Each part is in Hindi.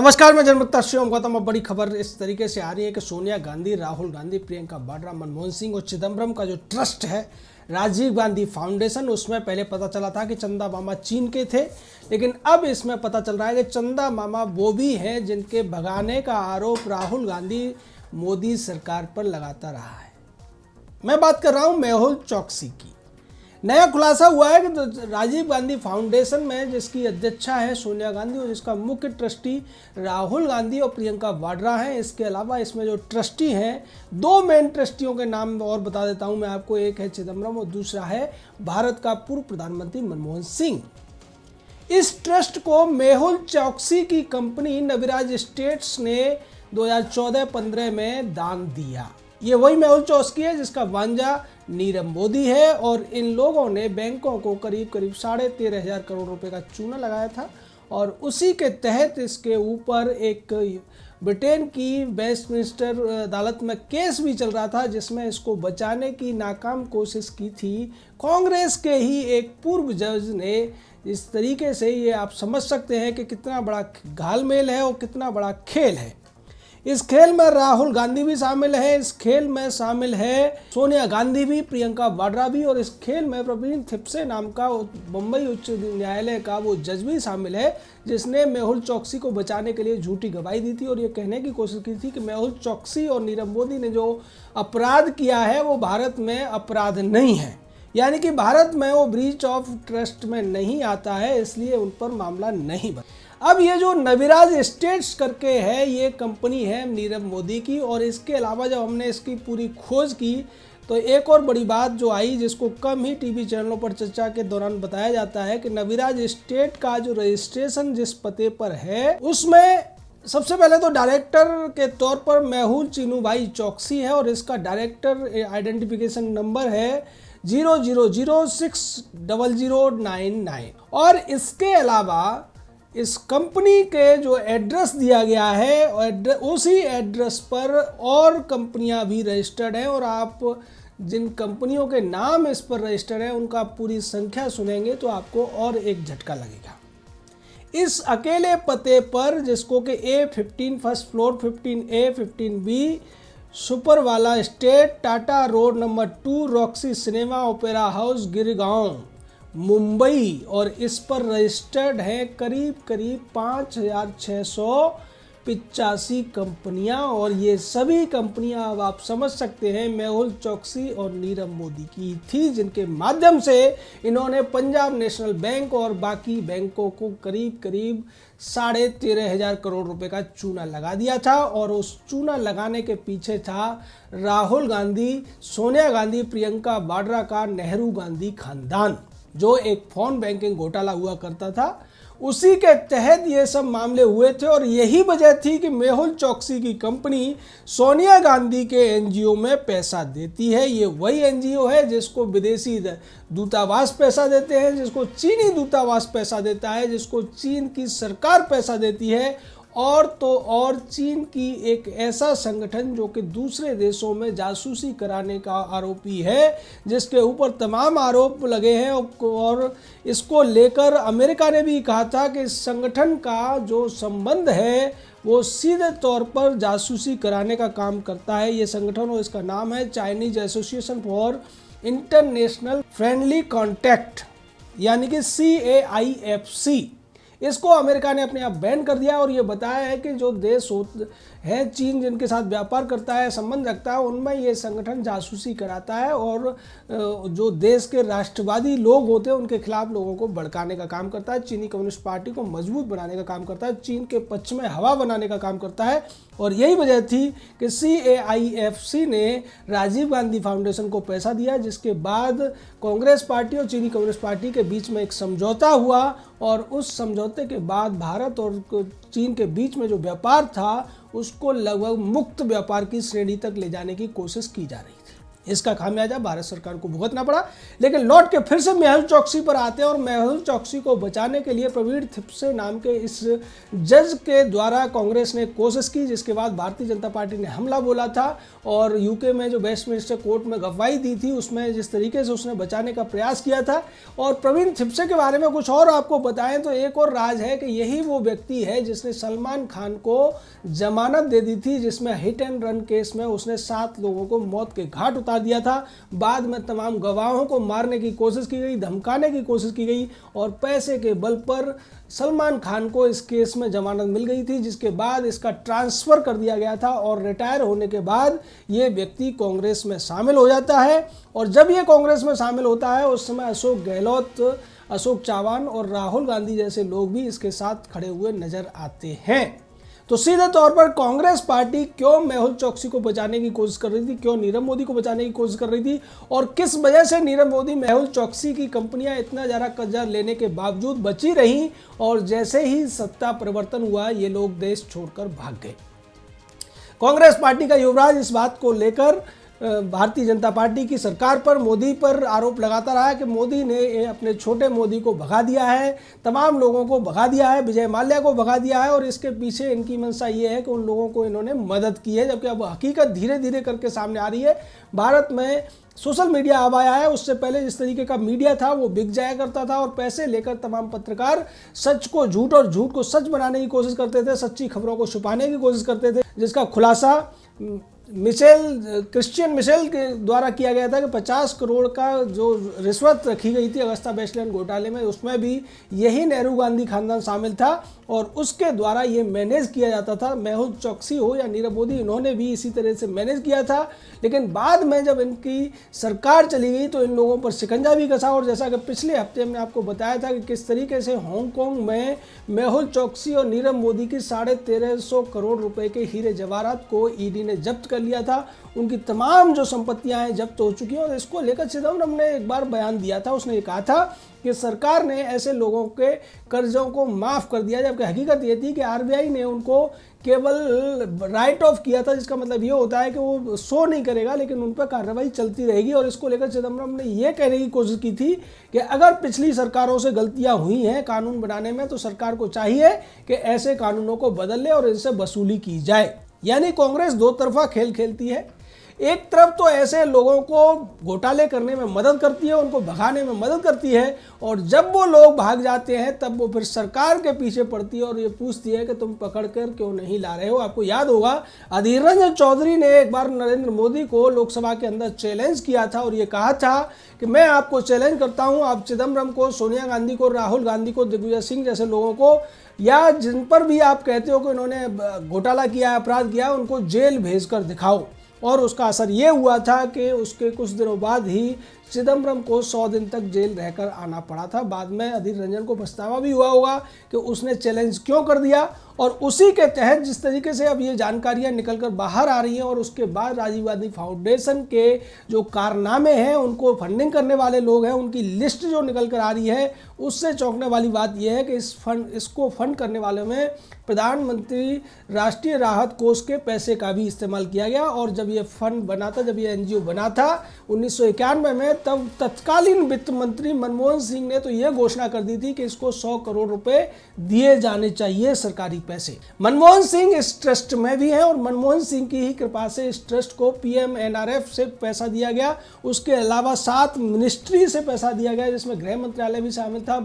नमस्कार, मैं जनमुक्ता शिवम गौतम। अब बड़ी खबर इस तरीके से आ रही है कि सोनिया गांधी, राहुल गांधी, प्रियंका वाड्रा, मनमोहन सिंह और चिदम्बरम का जो ट्रस्ट है राजीव गांधी फाउंडेशन, उसमें पहले पता चला था कि चंदा मामा चीन के थे, लेकिन अब इसमें पता चल रहा है कि चंदा मामा वो भी हैं जिनके भगाने का आरोप राहुल गांधी मोदी सरकार पर लगाता रहा है। मैं बात कर रहा हूं मेहुल चोकसी की। नया खुलासा हुआ है कि राजीव गांधी फाउंडेशन में जिसकी अध्यक्षा है सोनिया गांधी और जिसका मुख्य ट्रस्टी राहुल गांधी और प्रियंका वाड्रा हैं। इसके अलावा इसमें जो ट्रस्टी हैं, दो मेन ट्रस्टियों के नाम और बता देता हूं मैं आपको। एक है चिदम्बरम और दूसरा है भारत का पूर्व प्रधानमंत्री मनमोहन सिंह। इस ट्रस्ट को मेहुल चोकसी की कंपनी नविराज एस्टेट्स ने 2014-15 में दान दिया। ये वही मेहुल चोकसी है जिसका वांजा नीरव मोदी है, और इन लोगों ने बैंकों को करीब 13,500 करोड़ रुपए का चूना लगाया था, और उसी के तहत इसके ऊपर एक ब्रिटेन की वेस्टमिंस्टर अदालत में केस भी चल रहा था, जिसमें इसको बचाने की नाकाम कोशिश की थी कांग्रेस के ही एक पूर्व जज ने। इस तरीके से ये आप समझ सकते हैं कि कितना बड़ा घालमेल है और कितना बड़ा खेल है। इस खेल में राहुल गांधी भी शामिल है, इस खेल में शामिल है सोनिया गांधी भी, प्रियंका वाड्रा भी, और इस खेल में प्रवीण थिप्से नाम का मुंबई उच्च न्यायालय का वो जज भी शामिल है, जिसने मेहुल चोकसी को बचाने के लिए झूठी गवाही दी थी और ये कहने की कोशिश की थी कि मेहुल चोकसी और नीरव मोदी ने जो अपराध किया है वो भारत में अपराध नहीं है, यानी कि भारत में वो ब्रीच ऑफ ट्रस्ट में नहीं आता है, इसलिए उन पर मामला नहीं बना। अब ये जो नविराज एस्टेट्स करके है, ये कंपनी है नीरव मोदी की, और इसके अलावा जब हमने इसकी पूरी खोज की तो एक और बड़ी बात जो आई, जिसको कम ही टीवी चैनलों पर चर्चा के दौरान बताया जाता है कि नविराज एस्टेट का जो रजिस्ट्रेशन जिस पते पर है उसमें सबसे पहले तो डायरेक्टर के तौर पर मेहुल चीनूभाई चोकसी है, और इसका डायरेक्टर आइडेंटिफिकेशन नंबर है 000600099। और इसके अलावा इस कंपनी के जो एड्रेस दिया गया है उसी एड्रेस पर और कंपनियां भी रजिस्टर्ड हैं, और आप जिन कंपनियों के नाम इस पर रजिस्टर्ड हैं उनका पूरी संख्या सुनेंगे तो आपको और एक झटका लगेगा। इस अकेले पते पर, जिसको कि A15 first floor 15A 15B super वाला state, Tata road number 2, Roxy cinema, opera house, Girgaon, Mumbai, और इस पर रजिस्टर्ड है करीब 5,685 कंपनियां, और ये सभी कंपनियां अब आप समझ सकते हैं मेहुल चोकसी और नीरव मोदी की थी, जिनके माध्यम से इन्होंने पंजाब नेशनल बैंक और बाकी बैंकों को करीब 13,500 करोड़ रुपए का चूना लगा दिया था। और उस चूना लगाने के पीछे था राहुल गांधी, सोनिया गांधी, प्रियंका वाड्रा का नेहरू गांधी खानदान, जो एक फोन बैंकिंग घोटाला हुआ करता था, उसी के तहत ये सब मामले हुए थे। और यही वजह थी कि मेहुल चोकसी की कंपनी सोनिया गांधी के एनजीओ में पैसा देती है। ये वही एनजीओ है जिसको विदेशी दूतावास पैसा देते हैं, जिसको चीनी दूतावास पैसा देता है, जिसको चीन की सरकार पैसा देती है, और तो और चीन की एक ऐसा संगठन जो कि दूसरे देशों में जासूसी कराने का आरोपी है, जिसके ऊपर तमाम आरोप लगे हैं। और इसको लेकर अमेरिका ने भी कहा था कि इस संगठन का जो संबंध है वो सीधे तौर पर जासूसी कराने का काम करता है। ये संगठन, और इसका नाम है Chinese association for international friendly contact, यानी कि CAIFC। इसको अमेरिका ने अपने आप बैन कर दिया, और ये बताया है कि जो देश है चीन, जिनके साथ व्यापार करता है, संबंध रखता है, उनमें ये संगठन जासूसी कराता है, और जो देश के राष्ट्रवादी लोग होते हैं उनके खिलाफ लोगों को भड़काने का काम करता है, चीनी कम्युनिस्ट पार्टी को मजबूत बनाने का काम करता है, चीन के पक्ष में हवा बनाने का काम करता है। और यही वजह थी कि CAIFC ने राजीव गांधी फाउंडेशन को पैसा दिया, जिसके बाद कांग्रेस पार्टी और चीनी कम्युनिस्ट पार्टी के बीच में एक समझौता हुआ, और उस समझौते के बाद भारत और चीन के बीच में जो व्यापार था उसको लगभग मुक्त व्यापार की श्रेणी तक ले जाने की कोशिश की जा रही थी। इसका खामियाजा भारत सरकार को भुगतना पड़ा। लेकिन लौट के फिर से मेहुल चोकसी पर आते हैं और मेहुल चोकसी को बचाने के लिए प्रवीण थिप्से नाम के इस जज के द्वारा कांग्रेस ने कोशिश की, जिसके बाद भारतीय जनता पार्टी ने हमला बोला था और यूके में जो वेस्टमिंस्टर कोर्ट में गवाही दी थी उसमें जिस तरीके से उसने बचाने का प्रयास किया था। और प्रवीण थिप्से के बारे में कुछ और आपको बताएं तो एक और राज है कि यही वो व्यक्ति है जिसने सलमान खान को जमानत दे दी थी, जिसमें हिट एंड रन केस में उसने 7 लोगों को मौत के घाट उतार दिया था। बाद में तमाम गवाहों को मारने की कोशिश की गई, धमकाने की कोशिश की गई और पैसे के बल पर सलमान खान को इस केस में जमानत मिल गई थी, जिसके बाद इसका ट्रांसफ़र कर दिया गया था और रिटायर होने के बाद ये व्यक्ति कांग्रेस में शामिल हो जाता है। और जब ये कांग्रेस में शामिल होता है उस समय अशोक गहलोत, अशोक चव्हाण और राहुल गांधी जैसे लोग भी इसके साथ खड़े हुए नजर आते हैं। तो सीधे तौर पर कांग्रेस पार्टी क्यों मेहुल चोकसी को बचाने की कोशिश कर रही थी, क्यों नीरव मोदी को बचाने की कोशिश कर रही थी और किस वजह से नीरव मोदी मेहुल चोकसी की कंपनियां इतना ज़्यादा कर्जा लेने के बावजूद बची रहीं और जैसे ही सत्ता परिवर्तन हुआ ये लोग देश छोड़कर भाग गए। कांग्रेस पार्टी का युवराज इस बात को लेकर भारतीय जनता पार्टी की सरकार पर, मोदी पर आरोप लगाता रहा है कि मोदी ने अपने छोटे मोदी को भगा दिया है, तमाम लोगों को भगा दिया है, विजय माल्या को भगा दिया है और इसके पीछे इनकी मंशा ये है कि उन लोगों को इन्होंने मदद की है। जबकि अब हकीकत धीरे धीरे करके सामने आ रही है। भारत में सोशल मीडिया अब आया है, उससे पहले जिस तरीके का मीडिया था वो बिक जाया करता था और पैसे लेकर तमाम पत्रकार सच को झूठ और झूठ को सच बनाने की कोशिश करते थे, सच्ची खबरों को छुपाने की कोशिश करते थे, जिसका खुलासा क्रिश्चियन मिशेल के द्वारा किया गया था कि 50 करोड़ का जो रिश्वत रखी गई थी अगस्ता वेस्टलैंड घोटाले में, उसमें भी यही नेहरू गांधी खानदान शामिल था और उसके द्वारा ये मैनेज किया जाता था। मेहुल चोकसी हो या नीरव मोदी, इन्होंने भी इसी तरह से मैनेज किया था। लेकिन बाद में जब इनकी सरकार चली गई तो इन लोगों पर शिकंजा भी कसा और जैसा कि पिछले हफ्ते हमने आपको बताया था कि किस तरीके से हांगकांग में मेहुल चोकसी और नीरव मोदी की 1350 करोड़ रुपए के हीरे जवाहरात को ईडी ने जब्त कर लिया था। उनकी तमाम जो संपत्तियां हैं जब्त हो चुकी हैं और इसको लेकर चिदम्बरम ने एक बार बयान दिया था। उसने ये कहा था कि सरकार ने ऐसे लोगों के कर्जों को माफ़ कर दिया, जबकि हकीकत ये थी कि आरबीआई ने उनको केवल राइट ऑफ किया था, जिसका मतलब ये होता है कि वो शो नहीं करेगा लेकिन उन पर कार्रवाई चलती रहेगी। और इसको लेकर चिदम्बरम ने ये कहने की कोशिश की थी कि अगर पिछली सरकारों से गलतियां हुई हैं कानून बनाने में तो सरकार को चाहिए कि ऐसे कानूनों को बदल ले और इनसे वसूली की जाए। यानी कांग्रेस दो तरफा खेल खेलती है। एक तरफ तो ऐसे लोगों को घोटाले करने में मदद करती है, उनको भगाने में मदद करती है और जब वो लोग भाग जाते हैं तब वो फिर सरकार के पीछे पड़ती है और ये पूछती है कि तुम पकड़ कर क्यों नहीं ला रहे हो। आपको याद होगा अधीर रंजन चौधरी ने एक बार नरेंद्र मोदी को लोकसभा के अंदर चैलेंज किया था और ये कहा था कि मैं आपको चैलेंज करता हूँ, आप चिदम्बरम को, सोनिया गांधी को, राहुल गांधी को, दिग्विजय सिंह जैसे लोगों को या जिन पर भी आप कहते हो कि उन्होंने घोटाला किया, अपराध किया, उनको जेल भेज कर दिखाओ। और उसका असर ये हुआ था कि उसके कुछ दिनों बाद ही चिदम्बरम को 100 दिन तक जेल रहकर आना पड़ा था। बाद में अधीर रंजन को पछतावा भी हुआ होगा कि उसने चैलेंज क्यों कर दिया। और उसी के तहत जिस तरीके से अब ये जानकारियां निकलकर बाहर आ रही हैं और उसके बाद राजीव गांधी फाउंडेशन के जो कारनामे हैं, उनको फंडिंग करने वाले लोग हैं, उनकी लिस्ट जो निकल कर आ रही है, उससे चौंकने वाली बात यह है कि इसको फंड करने वालों में प्रधानमंत्री राष्ट्रीय राहत कोष के पैसे का भी इस्तेमाल किया गया। और जब ये फंड बना था, जब ये एनजीओ बना था 1991 में, तब तत्कालीन वित्त मंत्री मनमोहन सिंह ने तो ये घोषणा कर दी थी कि इसको 100 करोड़ रुपए दिए जाने चाहिए, सरकारी पैसे। मनमोहन सिंह इस ट्रस्ट में भी हैं और मनमोहन सिंह की ही कृपा से इस ट्रस्ट को पीएमएनआरएफ से पैसा दिया गया। उसके अलावा 7 मिनिस्ट्री से पैसा दिया गया, जिसमें गृह मंत्रालय भी शामिल था,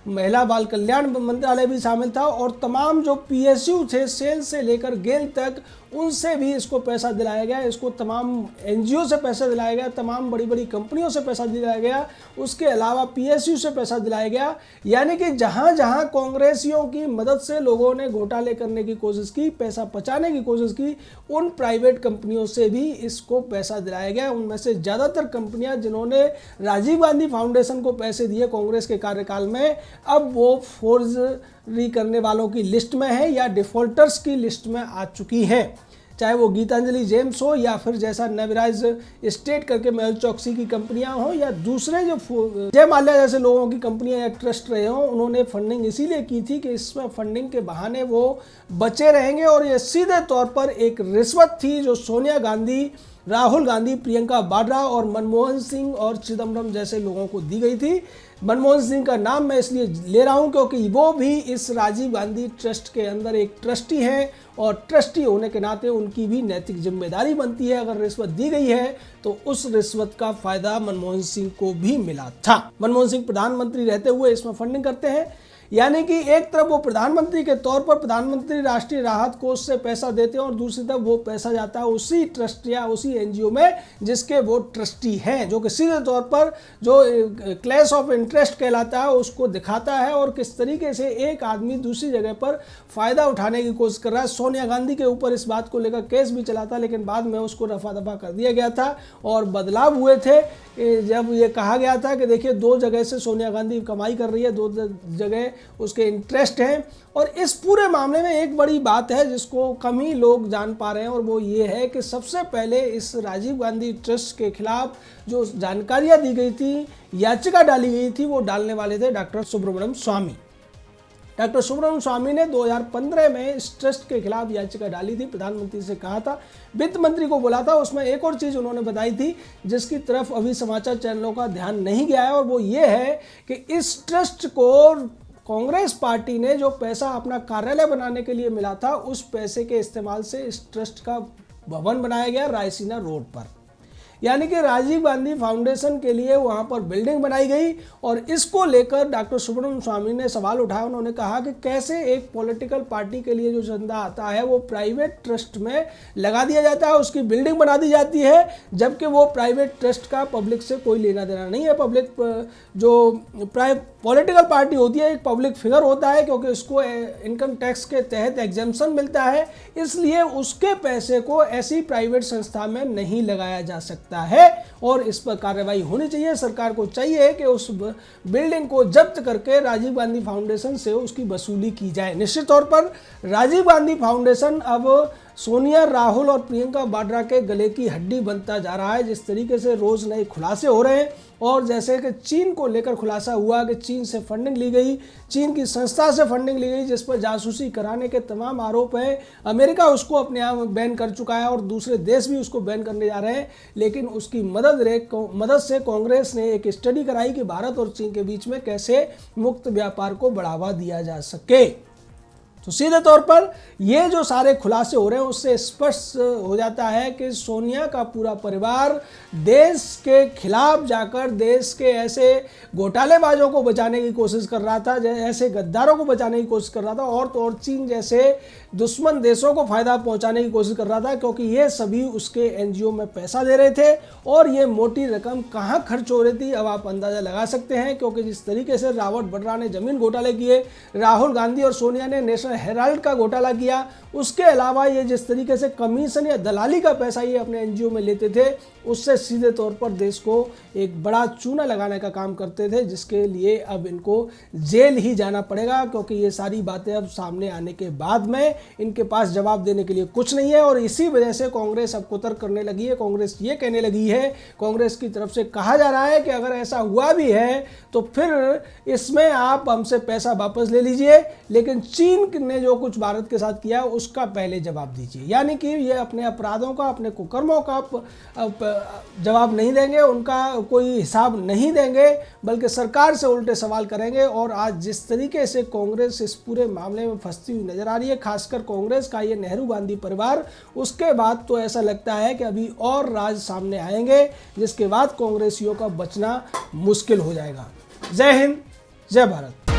महिला बाल कल्याण मंत्रालय भी शामिल था और तमाम जो पीएसयू थे, सेल से लेकर गेल तक, उनसे भी इसको पैसा दिलाया गया। इसको तमाम एनजीओ से पैसा दिलाया गया, तमाम बड़ी बड़ी कंपनियों से पैसा दिलाया गया, उसके अलावा पीएसयू से पैसा दिलाया गया। यानी कि जहां जहां कांग्रेसियों की मदद से लोगों ने घोटाले करने की कोशिश की, पैसा बचाने की कोशिश की, उन प्राइवेट कंपनियों से भी इसको पैसा दिलाया गया। उनमें से ज़्यादातर कंपनियां जिन्होंने राजीव गांधी फाउंडेशन को पैसे दिए कांग्रेस के कार्यकाल में, अब वो फोर्जरी करने वालों की लिस्ट में है या डिफॉल्टर्स की लिस्ट में आ चुकी है। चाहे वो गीतांजलि जेम्स हो या फिर जैसा नवराज स्टेट करके मेहुल चोकसी की कंपनियां हो या दूसरे जो जय माल्या जैसे लोगों की कंपनियां या ट्रस्ट रहे हों, उन्होंने फंडिंग इसीलिए की थी कि इसमें फंडिंग के बहाने वो बचे रहेंगे। और ये सीधे तौर पर एक रिश्वत थी जो सोनिया गांधी, राहुल गांधी, प्रियंका वाड्रा और मनमोहन सिंह और चिदम्बरम जैसे लोगों को दी गई थी। मनमोहन सिंह का नाम मैं इसलिए ले रहा हूं क्योंकि वो भी इस राजीव गांधी ट्रस्ट के अंदर एक ट्रस्टी हैं और ट्रस्टी होने के नाते उनकी भी नैतिक जिम्मेदारी बनती है। अगर रिश्वत दी गई है तो उस रिश्वत का फायदा मनमोहन सिंह को भी मिला था। मनमोहन सिंह प्रधानमंत्री रहते हुए इसमें फंडिंग करते हैं, यानी कि एक तरफ वो प्रधानमंत्री के तौर पर प्रधानमंत्री राष्ट्रीय राहत कोष से पैसा देते हैं और दूसरी तरफ वो पैसा जाता है उसी ट्रस्ट या उसी एनजीओ में जिसके वो ट्रस्टी हैं, जो कि सीधे तौर पर जो क्लैश ऑफ इंटरेस्ट कहलाता है उसको दिखाता है और किस तरीके से एक आदमी दूसरी जगह पर फ़ायदा उठाने की कोशिश कर रहा है। सोनिया गांधी के ऊपर इस बात को लेकर केस भी चला था, लेकिन बाद में उसको रफा दफा कर दिया गया था और बदलाव हुए थे जब ये कहा गया था कि देखिए 2 जगह से सोनिया गांधी कमाई कर रही है, 2 जगह उसके इंटरेस्ट हैं। और इस पूरे मामले में एक बड़ी बात है जिसको कम ही लोग जान पा रहे हैं और वो ये है कि सबसे पहले इस राजीव गांधी ट्रस्ट के खिलाफ जो जानकारियां दी गई थी, याचिका डाली गई थी, वो डालने वाले थे डॉक्टर सुब्रमण्यम स्वामी। डॉक्टर सुब्रमण्यम स्वामी ने 2015 में इस ट्रस्ट के खिलाफ याचिका डाली थी, प्रधानमंत्री से कहा था, वित्त मंत्री को बोला था। उसमें एक और चीज़ उन्होंने बताई थी जिसकी तरफ अभी समाचार चैनलों का ध्यान नहीं गया है और वो ये है कि इस ट्रस्ट को कांग्रेस पार्टी ने जो पैसा अपना कार्यालय बनाने के लिए मिला था उस पैसे के इस्तेमाल से इस ट्रस्ट का भवन बनाया गया रायसीना रोड पर, यानी कि राजीव गांधी फाउंडेशन के लिए वहां पर बिल्डिंग बनाई गई। और इसको लेकर डॉक्टर सुब्रमण्यम स्वामी ने सवाल उठाया। उन्होंने कहा कि कैसे एक पॉलिटिकल पार्टी के लिए जो चंदा आता है वो प्राइवेट ट्रस्ट में लगा दिया जाता है, उसकी बिल्डिंग बना दी जाती है, जबकि वो प्राइवेट ट्रस्ट का पब्लिक से कोई लेना देना नहीं है। पब्लिक जो पॉलिटिकल पार्टी होती है एक पब्लिक फिगर होता है क्योंकि उसको इनकम टैक्स के तहत एग्जेम्पशन मिलता है, इसलिए उसके पैसे को ऐसी प्राइवेट संस्था में नहीं लगाया जा सकता है और इस पर कार्रवाई होनी चाहिए। सरकार को चाहिए कि उस बिल्डिंग को जब्त करके राजीव गांधी फाउंडेशन से उसकी वसूली की जाए। निश्चित तौर पर राजीव गांधी फाउंडेशन अब सोनिया, राहुल और प्रियंका वाड्रा के गले की हड्डी बनता जा रहा है। जिस तरीके से रोज नए खुलासे हो रहे हैं और जैसे कि चीन को लेकर खुलासा हुआ कि चीन से फंडिंग ली गई, चीन की संस्था से फंडिंग ली गई जिस पर जासूसी कराने के तमाम आरोप हैं। अमेरिका उसको अपने आप बैन कर चुका है और दूसरे देश भी उसको बैन करने जा रहे हैं, लेकिन उसकी मदद से कांग्रेस ने एक स्टडी कराई कि भारत और चीन के बीच में कैसे मुक्त व्यापार को बढ़ावा दिया जा सके। तो सीधे तौर पर ये जो सारे खुलासे हो रहे हैं उससे स्पष्ट हो जाता है कि सोनिया का पूरा परिवार देश के खिलाफ जाकर देश के ऐसे घोटालेबाजों को बचाने की कोशिश कर रहा था, ऐसे गद्दारों को बचाने की कोशिश कर रहा था और तो और चीन जैसे दुश्मन देशों को फायदा पहुंचाने की कोशिश कर रहा था, क्योंकि ये सभी उसके एनजीओ में पैसा दे रहे थे और ये मोटी रकम कहाँ खर्च हो रही थी अब आप अंदाजा लगा सकते हैं। क्योंकि जिस तरीके से रॉबर्ट वड्रा ने जमीन घोटाले किए, राहुल गांधी और सोनिया ने नेशनल हेराल्ड का घोटाला किया, उसके अलावा ये जिस तरीके से कमीशन या दलाली का पैसा ये अपने एनजीओ में लेते थे, उससे सीधे तौर पर देश को एक बड़ा चूना लगाने का काम करते थे, जिसके लिए अब इनको जेल ही जाना पड़ेगा। क्योंकि ये सारी बातें अब सामने आने के बाद में इनके पास जवाब देने के लिए कुछ नहीं है और इसी वजह से कांग्रेस अब कुतर करने लगी है। कांग्रेस ये कहने लगी है, कांग्रेस की तरफ से कहा जा रहा है कि अगर ऐसा हुआ भी है तो फिर इसमें आप हमसे पैसा वापस ले लीजिए, लेकिन चीन ने जो कुछ भारत के साथ किया उसका पहले जवाब दीजिए। यानी कि ये अपने अपराधों का, अपने कुकर्मों का जवाब नहीं देंगे, उनका कोई हिसाब नहीं देंगे, बल्कि सरकार से उल्टे सवाल करेंगे। और आज जिस तरीके से कांग्रेस इस पूरे मामले में फंसती हुई नजर आ रही है, खासकर कांग्रेस का ये नेहरू गांधी परिवार, उसके बाद तो ऐसा लगता है कि अभी और राज सामने आएंगे जिसके बाद कांग्रेसियों का बचना मुश्किल हो जाएगा। जय हिंद, जय भारत।